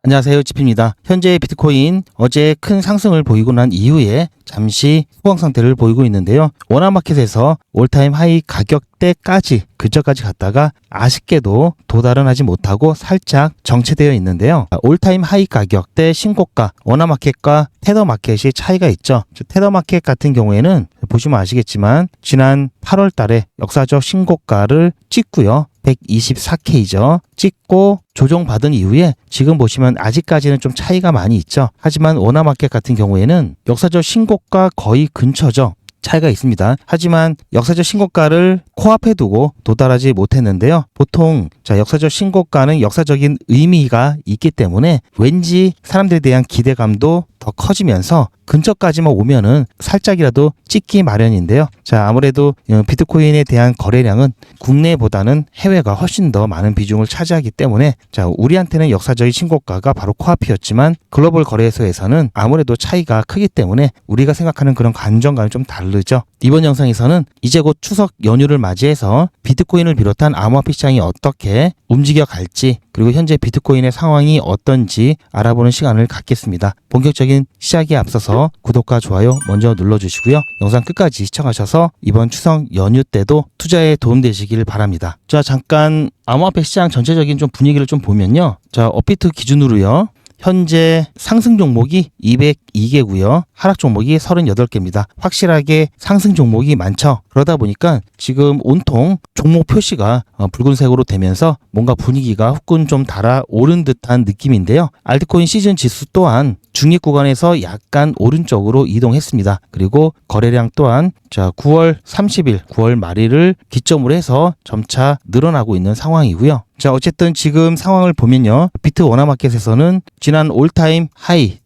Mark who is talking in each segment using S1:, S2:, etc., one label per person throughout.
S1: 안녕하세요, 지피입니다. 현재 비트코인 어제 큰 상승을 보이고 난 이후에 잠시 호황 상태를 보이고 있는데요. 워낙마켓에서 올타임 하이 가격대까지 근처까지 갔다가 아쉽게도 도달은 하지 못하고 살짝 정체되어 있는데요. 올타임 하이 가격대 신고가 워낙마켓과 테더마켓이 차이가 있죠. 테더마켓 같은 경우에는 보시면 아시겠지만 지난 8월 달에 역사적 신고가를 찍고요. 124K죠. 찍고 조정받은 이후에 지금 보시면 아직까지는 좀 차이가 많이 있죠. 하지만 워낙마켓 같은 경우에는 역사적 신고가 거의 근처죠. 차이가 있습니다. 하지만 역사적 신고가를 코앞에 두고 도달하지 못했는데요. 보통 역사적 신고가는 역사적인 의미가 있기 때문에 왠지 사람들에 대한 기대감도 더 커지면서 근처까지만 오면은 살짝이라도 찍기 마련인데요. 아무래도 비트코인에 대한 거래량은 국내보다는 해외가 훨씬 더 많은 비중을 차지하기 때문에 우리한테는 역사적인 신고가가 바로 코앞이었지만 글로벌 거래소에서는 아무래도 차이가 크기 때문에 우리가 생각하는 그런 안정감이 좀 다르죠. 이번 영상에서는 이제 곧 추석 연휴를 맞이해서 비트코인을 비롯한 암호화폐 시장이 어떻게 움직여 갈지, 그리고 현재 비트코인의 상황이 어떤지 알아보는 시간을 갖겠습니다. 본격적인 시작에 앞서서 구독과 좋아요 먼저 눌러주시고요. 영상 끝까지 시청하셔서 이번 추석 연휴 때도 투자에 도움되시길 바랍니다. 잠깐 암호화폐 시장 전체적인 좀 분위기를 좀 보면요. 업비트 기준으로요. 현재 상승 종목이 202개고요. 하락 종목이 38개입니다. 확실하게 상승 종목이 많죠. 그러다 보니까 지금 온통 종목 표시가 붉은색으로 되면서 뭔가 분위기가 후끈 좀 달아오른 듯한 느낌인데요. 알트코인 시즌 지수 또한 중립 구간에서 약간 오른쪽으로 이동했습니다. 그리고 거래량 또한 9월 30일, 9월 말일을 기점으로 해서 점차 늘어나고 있는 상황이고요. 어쨌든 지금 상황을 보면요. 비트 워낙마켓에서는 지난 올타임 하이,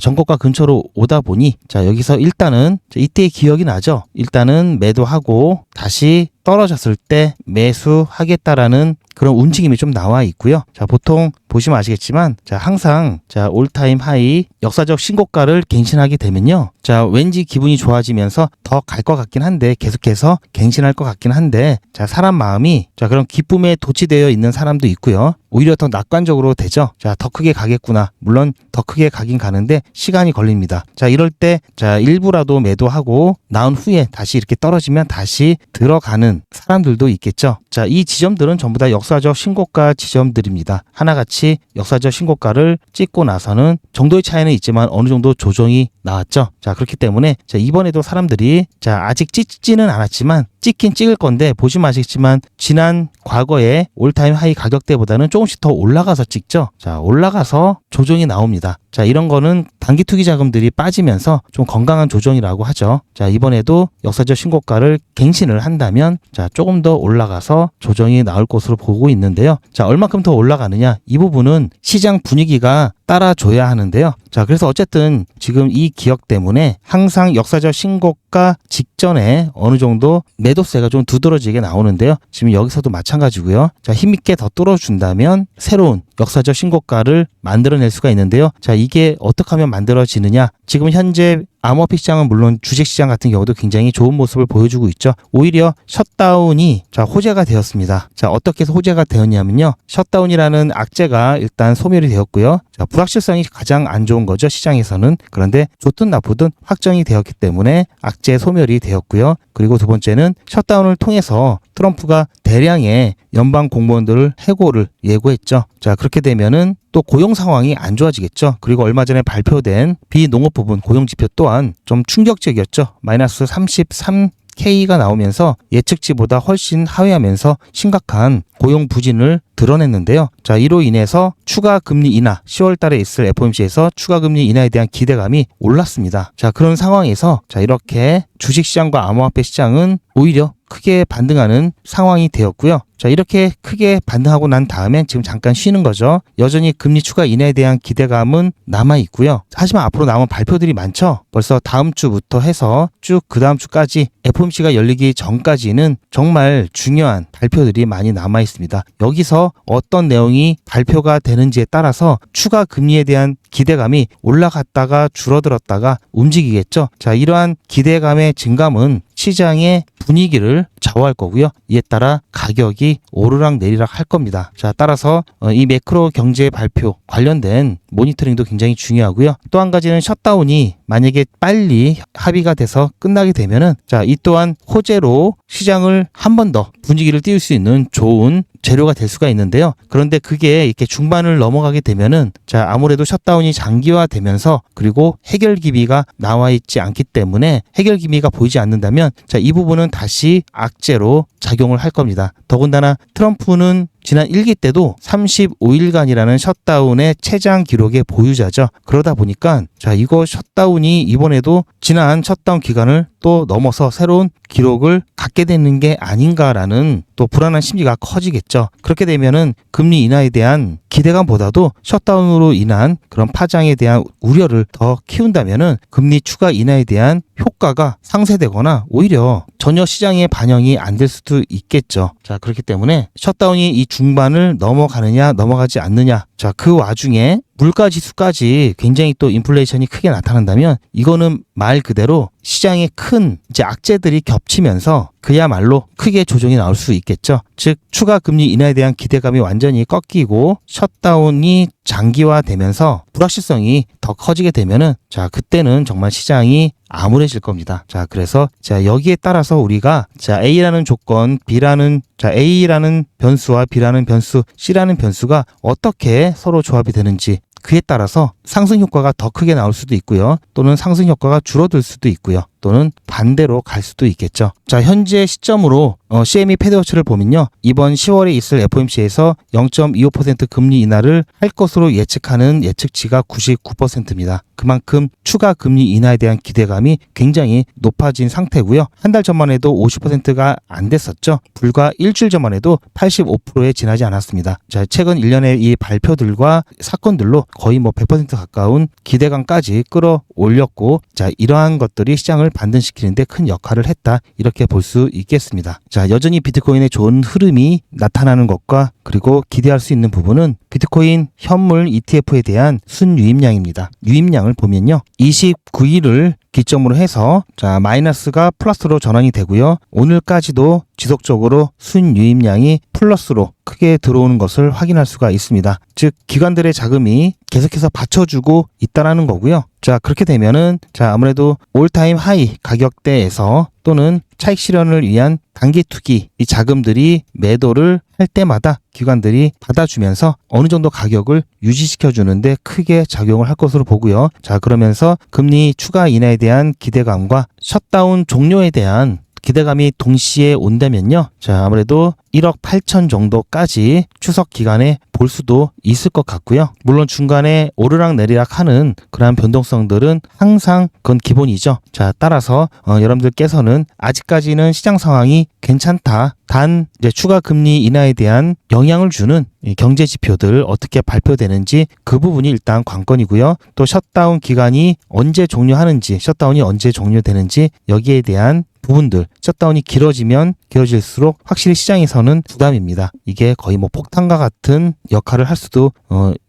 S1: 전고가 근처로 오다 보니 여기서 일단은 이때의 기억이 나죠. 일단은 매도하고 다시 떨어졌을 때 매수하겠다라는 그런 움직임이 좀 나와 있고요. 보통 보시면 아시겠지만 항상 올타임 하이 역사적 신고가를 갱신하게 되면요. 왠지 기분이 좋아지면서 더 갈 것 같긴 한데, 계속해서 갱신할 것 같긴 한데, 사람 마음이 그런 기쁨에 도취되어 있는 사람도 있고요. 오히려 더 낙관적으로 되죠. 더 크게 가겠구나. 물론 더 크게 가긴 가는데 시간이 걸립니다. 이럴 때 일부라도 매도하고 나온 후에 다시 이렇게 떨어지면 다시 들어가는 사람들도 있겠죠. 이 지점들은 전부 다 역사적 신고가 지점들입니다. 하나같이 역사적 신고가를 찍고 나서는 정도의 차이는 있지만 어느 정도 조정이 나왔죠. 그렇기 때문에 이번에도 사람들이 아직 찍지는 않았지만 찍긴 찍을 건데, 보시면 아시겠지만 지난 과거에 올타임 하이 가격대보다는 조금씩 더 올라가서 찍죠. 올라가서 조정이 나옵니다. 이런 거는 단기 투기 자금들이 빠지면서 좀 건강한 조정이라고 하죠. 이번에도 역사적 신고가를 갱신을 한다면 조금 더 올라가서 조정이 나올 것으로 보고 있는데요. 얼마큼 더 올라가느냐, 이 부분은 시장 분위기가 따라줘야 하는데요. 그래서 어쨌든 지금 이 기억 때문에 항상 역사적 신고가 직전에 어느 정도 매도세가 좀 두드러지게 나오는데요. 지금 여기서도 마찬가지고요. 힘있게 더 뚫어준다면 새로운 역사적 신고가를 만들어낼 수가 있는데요. 이게 어떻게 하면 만들어지느냐, 지금 현재 암호화폐 시장은 물론 주식시장 같은 경우도 굉장히 좋은 모습을 보여주고 있죠. 오히려 셧다운이 호재가 되었습니다. 어떻게 해서 호재가 되었냐면요. 셧다운이라는 악재가 일단 소멸이 되었고요. 불확실성이 가장 안 좋은 거죠, 시장에서는. 그런데 좋든 나쁘든 확정이 되었기 때문에 악재 소멸이 되었고요. 그리고 두 번째는 셧다운을 통해서 트럼프가 대량의 연방 공무원들을 해고를 예고했죠. 그렇게 되면은 또 고용 상황이 안 좋아지겠죠. 그리고 얼마 전에 발표된 비농업 부분 고용 지표 또한 좀 충격적이었죠. 마이너스 33K가 나오면서 예측치보다 훨씬 하회하면서 심각한 고용 부진을 드러냈는데요. 이로 인해서 추가 금리 인하, 10월 달에 있을 FOMC에서 추가 금리 인하에 대한 기대감이 올랐습니다. 그런 상황에서 이렇게 주식시장과 암호화폐 시장은 오히려 크게 반등하는 상황이 되었고요. 이렇게 크게 반등하고 난 다음엔 지금 잠깐 쉬는 거죠. 여전히 금리 추가 인하에 대한 기대감은 남아 있고요. 하지만 앞으로 남은 발표들이 많죠. 벌써 다음 주부터 해서 쭉 그 다음 주까지 FOMC가 열리기 전까지는 정말 중요한 발표들이 많이 남아 있습니다. 여기서 어떤 내용이 발표가 되는지에 따라서 추가 금리에 대한 기대감이 올라갔다가 줄어들었다가 움직이겠죠. 이러한 기대감의 증감은 시장의 분위기를 좌우할 거고요. 이에 따라 가격이 오르락 내리락 할 겁니다. 따라서 이 매크로 경제 발표 관련된 모니터링도 굉장히 중요하고요. 또 한 가지는 셧다운이 만약에 빨리 합의가 돼서 끝나게 되면은 자, 이 또한 호재로 시장을 한 번 더 분위기를 띄울 수 있는 좋은 재료가 될 수가 있는데요. 그런데 그게 이렇게 중반을 넘어가게 되면은 자, 아무래도 셧다운이 장기화되면서 그리고 해결 기미가 나와 있지 않기 때문에 해결 기미가 보이지 않는다면 자, 이 부분은 다시 악재로 작용을 할 겁니다. 더군다나 트럼프는 지난 1기 때도 35일간이라는 셧다운의 최장 기록의 보유자죠. 그러다 보니까 자, 이거 셧다운이 이번에도 지난 셧다운 기간을 또 넘어서 새로운 기록을 갖게 되는 게 아닌가라는 또 불안한 심리가 커지겠죠. 그렇게 되면은 금리 인하에 대한 기대감보다도 셧다운으로 인한 그런 파장에 대한 우려를 더 키운다면은 금리 추가 인하에 대한 효과가 상쇄되거나 오히려 전혀 시장에 반영이 안 될 수도 있겠죠. 자, 그렇기 때문에 셧다운이 이 중반을 넘어가느냐 넘어가지 않느냐, 자, 그 와중에 물가 지수까지 굉장히 또 인플레이션이 크게 나타난다면 이거는 말 그대로 시장에 큰 이제 악재들이 겹치면서 그야말로 크게 조정이 나올 수 있겠죠. 즉 추가 금리 인하에 대한 기대감이 완전히 꺾이고 셧다운이 장기화되면서 불확실성이 더 커지게 되면은 자, 그때는 정말 시장이 암울해질 겁니다. 자, 그래서 자, 여기에 따라서 우리가 자, A라는 조건, B라는 자, A라는 변수와 B라는 변수, C라는 변수가 어떻게 서로 조합이 되는지 그에 따라서 상승 효과가 더 크게 나올 수도 있고요. 또는 상승 효과가 줄어들 수도 있고요. 또는 반대로 갈 수도 있겠죠. 자, 현재 시점으로 CME 패드워치를 보면요. 이번 10월에 있을 FOMC에서 0.25% 금리 인하를 할 것으로 예측하는 예측치가 99%입니다. 그만큼 추가 금리 인하에 대한 기대감이 굉장히 높아진 상태고요. 한 달 전만 해도 50%가 안 됐었죠. 불과 일주일 전만 해도 85%에 지나지 않았습니다. 자, 최근 1년의 이 발표들과 사건들로 거의 뭐 100% 가까운 기대감까지 끌어올렸고 자, 이러한 것들이 시장을 반등시키는데 큰 역할을 했다, 이렇게 볼 수 있겠습니다. 자, 여전히 비트코인의 좋은 흐름이 나타나는 것과 그리고 기대할 수 있는 부분은 비트코인 현물 ETF에 대한 순유입량입니다. 유입량을 보면요, 29일을 기점으로 해서 자, 마이너스가 플러스로 전환이 되고요. 오늘까지도 지속적으로 순유입량이 플러스로 크게 들어오는 것을 확인할 수가 있습니다. 즉 기관들의 자금이 계속해서 받쳐주고 있다라는 거고요. 자, 그렇게 되면은 자, 아무래도 올타임 하이 가격대에서 또는 차익 실현을 위한 단기 투기 이 자금들이 매도를 할 때마다 기관들이 받아주면서 어느 정도 가격을 유지시켜 주는데 크게 작용을 할 것으로 보고요. 자, 그러면서 금리 추가 인하에 대한 기대감과 셧다운 종료에 대한 기대감이 동시에 온다면요. 자, 아무래도 1억 8천 정도까지 추석 기간에 볼 수도 있을 것 같고요. 물론 중간에 오르락 내리락 하는 그러한 변동성들은 항상 그건 기본이죠. 자, 따라서 여러분들께서는 아직까지는 시장 상황이 괜찮다. 단 이제 추가 금리 인하에 대한 영향을 주는 이 경제 지표들 어떻게 발표되는지 그 부분이 일단 관건이고요. 또 셧다운 기간이 언제 종료하는지, 셧다운이 언제 종료되는지 여기에 대한 부분들, 셧다운이 길어지면 길어질수록 확실히 시장에서는 부담입니다. 이게 거의 뭐 폭탄과 같은 역할을 할 수도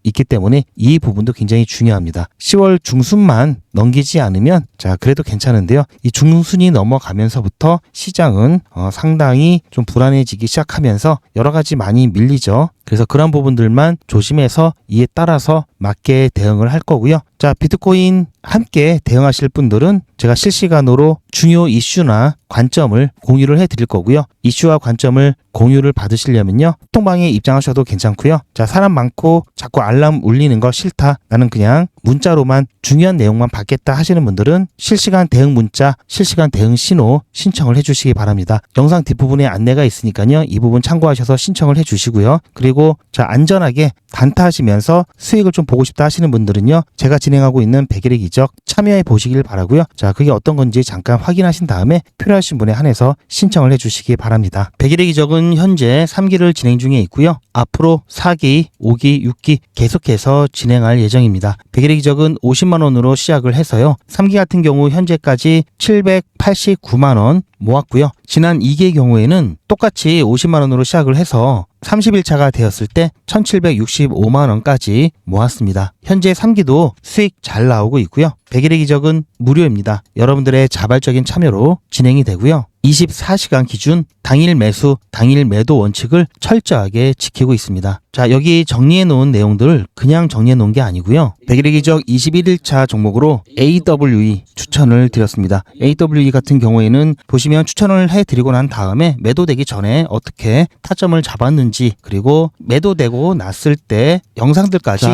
S1: 있기 때문에 이 부분도 굉장히 중요합니다. 10월 중순만 넘기지 않으면 자, 그래도 괜찮은데요. 이 중순이 넘어가면서부터 시장은 상당히 좀 불안해지기 시작하면서 여러 가지 많이 밀리죠. 그래서 그런 부분들만 조심해서 이에 따라서 맞게 대응을 할 거고요. 자, 비트코인 함께 대응하실 분들은 제가 실시간으로 중요 이슈나 관점을 공유를 해드릴 거고요. 이슈와 관점을 공유를 받으시려면요, 통방에 입장하셔도 괜찮고요. 자, 사람 많고 자꾸 알람 울리는 거 싫다, 나는 그냥 문자로만 중요한 내용만 받겠다 하시는 분들은 실시간 대응 문자, 실시간 대응 신호 신청을 해주시기 바랍니다. 영상 뒷부분에 안내가 있으니까요, 이 부분 참고하셔서 신청을 해주시고요. 그리고 자, 안전하게 단타하시면서 수익을 좀 보고 싶다 하시는 분들은요, 제가 진행하고 있는 100일의 기적 참여해 보시길 바라고요. 자, 그게 어떤 건지 잠깐 확인하신 다음에 필요하신 분에 한해서 신청을 해주시기 바랍니다. 100일의 기적은 현재 3기를 진행 중에 있고요. 앞으로 4기, 5기, 6기 계속해서 진행할 예정입니다. 100일의 기적은 50만원으로 시작을 해서요, 3기 같은 경우 현재까지 789만원 모았고요. 지난 2기의 경우에는 똑같이 50만원으로 시작을 해서 30일차가 되었을 때 1765만원까지 모았습니다. 현재 3기도 수익 잘 나오고 있고요. 100일의 기적은 무료입니다. 여러분들의 자발적인 참여로 진행이 되고요. 24시간 기준 당일 매수, 당일 매도 원칙을 철저하게 지키고 있습니다. 자, 여기 정리해 놓은 내용들을 그냥 정리해 놓은 게 아니고요. 100일의 기적 21일차 종목으로 AWE 추천을 드렸습니다. AWE 같은 경우에는 보시면 추천을 해드리고 난 다음에 매도되기 전에 어떻게 타점을 잡았는지, 그리고 매도되고 났을 때 영상들까지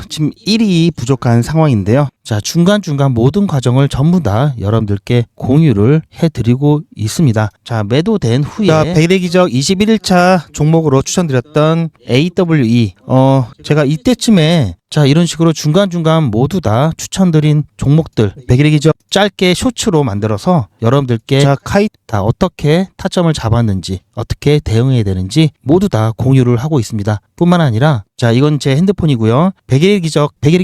S1: 지금 1이 부족한 상황인데요. 자, 중간중간 모든 과정을 전부 다 여러분들께 공유를 해드리고 있습니다. 자, 매도된 후에 100일의 기적 21일차 종목으로 추천드렸던 AWE 제가 이때쯤에 자, 이런 식으로 중간중간 모두 다 추천드린 종목들 100일의 기적 짧게 쇼츠로 만들어서 여러분들께 자, 다 어떻게 타점을 잡았는지, 어떻게 대응해야 되는지 모두 다 공유를 하고 있습니다. 뿐만 아니라 자, 이건 제 핸드폰이고요. 100일의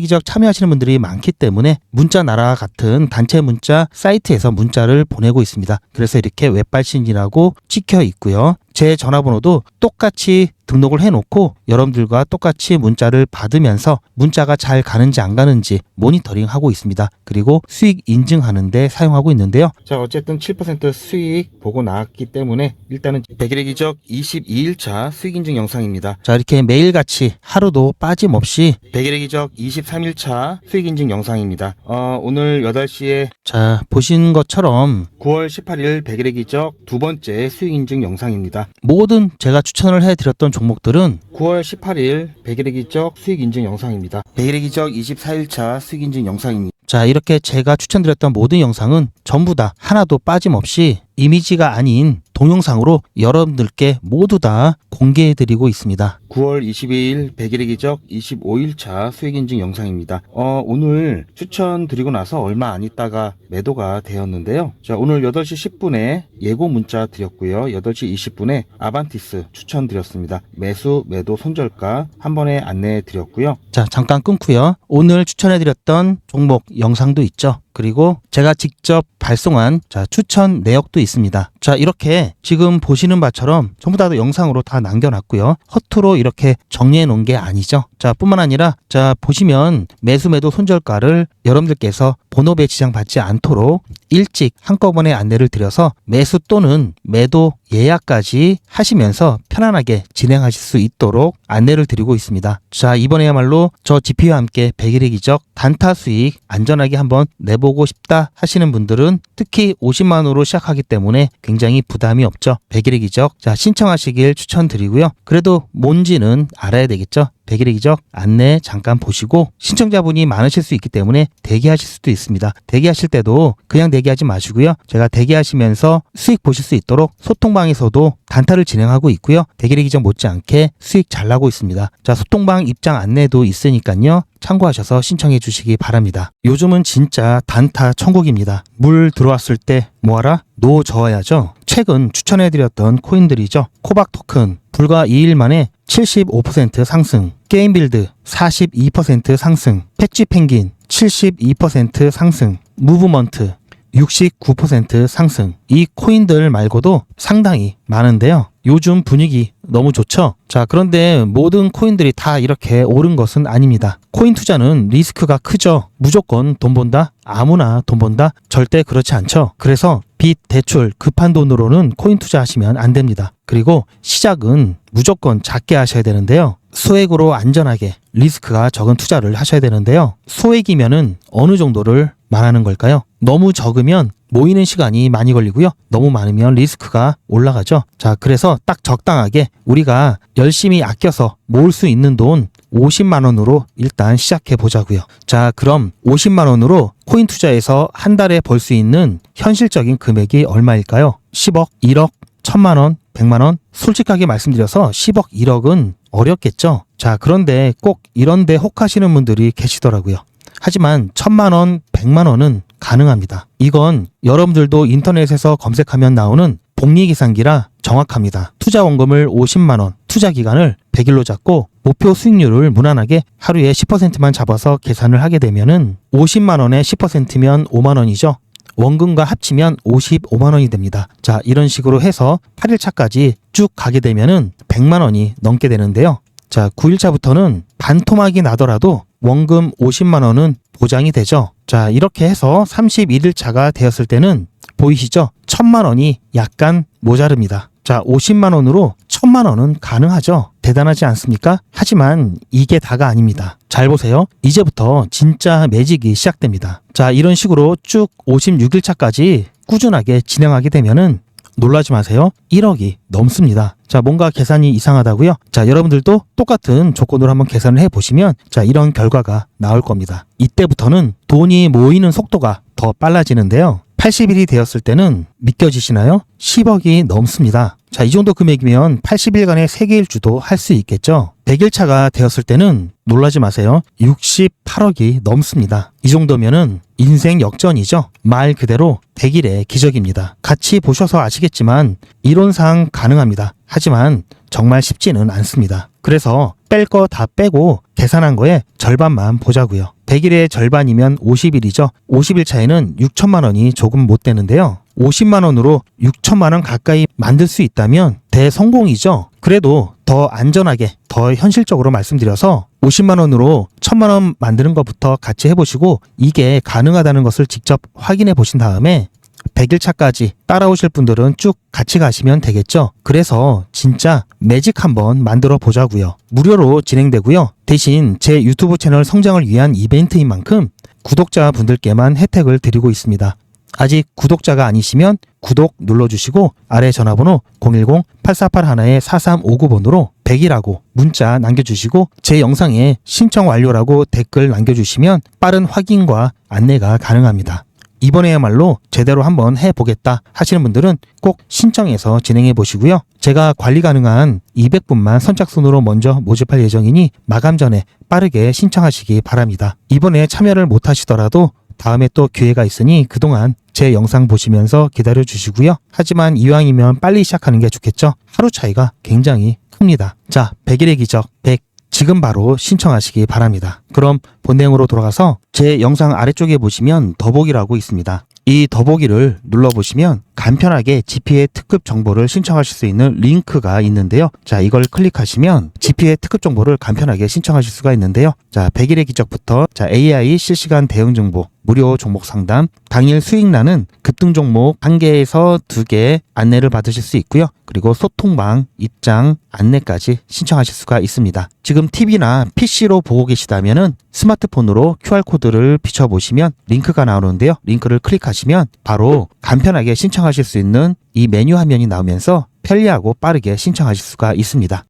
S1: 기적 참여하시는 분들이 많기 때문에 문자 나라 같은 단체 문자 사이트에서 문자를 보내고 있습니다. 그래서 이렇게 웹발신이라고 찍혀 있고요. 제 전화번호도 똑같이 등록을 해놓고 여러분들과 똑같이 문자를 받으면서 문자가 잘 가는지 안 가는지 모니터링하고 있습니다. 그리고 수익 인증하는데 사용하고 있는데요. 자, 어쨌든 7% 수익 보고 나왔기 때문에 일단은 100일의 기적 22일차 수익 인증 영상입니다. 자, 이렇게 매일같이 하루도 빠짐없이 100일의 기적 23일차 수익 인증 영상입니다. 오늘 8시에 자, 보신 것처럼 9월 18일 100일의 기적 두 번째 수익 인증 영상입니다. 모든 제가 추천을 해드렸던 종목들은 9월 18일 100일의 기적 수익 인증 영상입니다. 100일의 기적 24일차 수익 인증 영상입니다. 자, 이렇게 제가 추천드렸던 모든 영상은 전부 다 하나도 빠짐없이 이미지가 아닌 동영상으로 여러분들께 모두 다 공개해드리고 있습니다. 9월 22일 100일의 기적 25일차 수익 인증 영상입니다. 오늘 추천드리고 나서 얼마 안 있다가 매도가 되었는데요. 자, 오늘 8시 10분에 예고 문자 드렸고요. 8시 20분에 아반티스 추천드렸습니다. 매수, 매도, 손절가 한 번에 안내해 드렸고요. 자, 잠깐 끊고요. 오늘 추천해드렸던 종목 영상도 있죠. 그리고 제가 직접 발송한 자, 추천 내역도 있습니다. 자, 이렇게 지금 보시는 바처럼 전부 다 영상으로 다 남겨놨고요. 허투루 이렇게 정리해 놓은 게 아니죠. 자, 뿐만 아니라 자, 보시면 매수 매도 손절가를 여러분들께서 번호배 지장받지 않도록 일찍 한꺼번에 안내를 드려서 매수 또는 매도 예약까지 하시면서 편안하게 진행하실 수 있도록 안내를 드리고 있습니다. 자, 이번에야말로 저 GP와 함께 100일의 기적 단타 수익 안전하게 한번 내보고 싶다 하시는 분들은 특히 50만원으로 시작하기 때문에 굉장히 부담이 없죠. 100일의 기적 자, 신청하시길 추천드리고요. 그래도 뭔지는 알아야 되겠죠. 100일의 기적 안내 잠깐 보시고 신청자분이 많으실 수 있기 때문에 대기하실 수도 있습니다. 대기하실 때도 그냥 대기하지 마시고요. 제가 대기하시면서 수익 보실 수 있도록 소통방에서도 단타를 진행하고 있고요. 100일의 기적 못지않게 수익 잘 나고 있습니다. 자, 소통방 입장 안내도 있으니까요. 참고하셔서 신청해 주시기 바랍니다. 요즘은 진짜 단타 천국입니다. 물 들어왔을 때 뭐하라? 노 저어야죠. 최근 추천해드렸던 코인들이죠. 코박 토큰 불과 2일 만에 75% 상승, 게임빌드 42% 상승, 패치 펭귄 72% 상승, 무브먼트 69% 상승. 이 코인들 말고도 상당히 많은데요. 요즘 분위기 너무 좋죠? 자, 그런데 모든 코인들이 다 이렇게 오른 것은 아닙니다. 코인 투자는 리스크가 크죠. 무조건 돈 번다? 아무나 돈 번다? 절대 그렇지 않죠. 그래서 빚, 대출, 급한 돈으로는 코인 투자하시면 안 됩니다. 그리고 시작은 무조건 작게 하셔야 되는데요. 소액으로 안전하게 리스크가 적은 투자를 하셔야 되는데요. 소액이면은 어느 정도를 말하는 걸까요? 너무 적으면 모이는 시간이 많이 걸리고요. 너무 많으면 리스크가 올라가죠. 자, 그래서 딱 적당하게 우리가 열심히 아껴서 모을 수 있는 돈 50만 원으로 일단 시작해 보자고요. 자, 그럼 50만 원으로 코인 투자에서 한 달에 벌 수 있는 현실적인 금액이 얼마일까요? 10억, 1억, 1000만 원, 100만 원? 솔직하게 말씀드려서 10억, 1억은 어렵겠죠. 자, 그런데 꼭 이런데 혹하시는 분들이 계시더라고요. 하지만 1000만 원, 100만 원은 가능합니다. 이건 여러분들도 인터넷에서 검색하면 나오는 복리계산기라 정확합니다. 투자 원금을 50만 원, 투자 기간을 100일로 잡고 목표 수익률을 무난하게 하루에 10%만 잡아서 계산을 하게 되면은 50만 원에 10%면 5만 원이죠. 원금과 합치면 55만 원이 됩니다. 자, 이런 식으로 해서 8일차까지 쭉 가게 되면은 100만 원이 넘게 되는데요. 자, 9일차부터는 반토막이 나더라도 원금 50만 원은 보장이 되죠. 자, 이렇게 해서 31일차가 되었을 때는 보이시죠? 1000만 원이 약간 모자릅니다. 자, 50만 원으로 1000만 원은 가능하죠. 대단하지 않습니까? 하지만 이게 다가 아닙니다. 잘 보세요. 이제부터 진짜 매직이 시작됩니다. 자, 이런 식으로 쭉 56일차까지 꾸준하게 진행하게 되면은 놀라지 마세요. 1억이 넘습니다. 자, 뭔가 계산이 이상하다고요? 자, 여러분들도 똑같은 조건으로 한번 계산을 해보시면 자, 이런 결과가 나올 겁니다. 이때부터는 돈이 모이는 속도가 더 빨라지는데요. 80일이 되었을 때는 믿겨지시나요? 10억이 넘습니다. 자, 이 정도 금액이면 80일간의 세계일주도 할 수 있겠죠. 100일차가 되었을 때는 놀라지 마세요. 68억이 넘습니다. 이 정도면은 인생 역전이죠. 말 그대로 100일의 기적입니다. 같이 보셔서 아시겠지만 이론상 가능합니다. 하지만 정말 쉽지는 않습니다. 그래서 뺄 거 다 빼고 계산한 거에 절반만 보자고요. 100일의 절반이면 50일이죠. 50일 차에는 6천만 원이 조금 못 되는데요. 50만 원으로 6천만 원 가까이 만들 수 있다면 대성공이죠. 그래도 더 안전하게, 더 현실적으로 말씀드려서 50만 원으로 1000만 원 만드는 것부터 같이 해보시고 이게 가능하다는 것을 직접 확인해 보신 다음에 100일 차까지 따라오실 분들은 쭉 같이 가시면 되겠죠. 그래서 진짜 매직 한번 만들어 보자고요. 무료로 진행되고요. 대신 제 유튜브 채널 성장을 위한 이벤트인 만큼 구독자분들께만 혜택을 드리고 있습니다. 아직 구독자가 아니시면 구독 눌러주시고 아래 전화번호 010-8481-4359번으로 100이라고 문자 남겨주시고 제 영상에 신청 완료라고 댓글 남겨주시면 빠른 확인과 안내가 가능합니다. 이번에야말로 제대로 한번 해보겠다 하시는 분들은 꼭 신청해서 진행해 보시고요. 제가 관리 가능한 200분만 선착순으로 먼저 모집할 예정이니 마감 전에 빠르게 신청하시기 바랍니다. 이번에 참여를 못 하시더라도 다음에 또 기회가 있으니 그동안 제 영상 보시면서 기다려 주시고요. 하지만 이왕이면 빨리 시작하는 게 좋겠죠. 하루 차이가 굉장히 큽니다. 자, 100일의 기적 100 지금 바로 신청하시기 바랍니다. 그럼 본 내용으로 돌아가서 제 영상 아래쪽에 보시면 더보기라고 있습니다. 이 더보기를 눌러보시면 간편하게 GPA 특급 정보를 신청하실 수 있는 링크가 있는데요. 자, 이걸 클릭하시면 GPA 특급 정보를 간편하게 신청하실 수가 있는데요. 자, 100일의 기적부터 자, AI 실시간 대응 정보, 무료 종목 상담, 당일 수익나는 급등 종목 1개에서 2개 안내를 받으실 수 있고요. 그리고 소통방, 입장, 안내까지 신청하실 수가 있습니다. 지금 TV나 PC로 보고 계시다면은 스마트폰으로 QR코드를 비춰보시면 링크가 나오는데요. 링크를 클릭하시면 바로 간편하게 신청하실 수 있는 이 메뉴 화면이 나오면서 편리하고 빠르게 신청하실 수가 있습니다.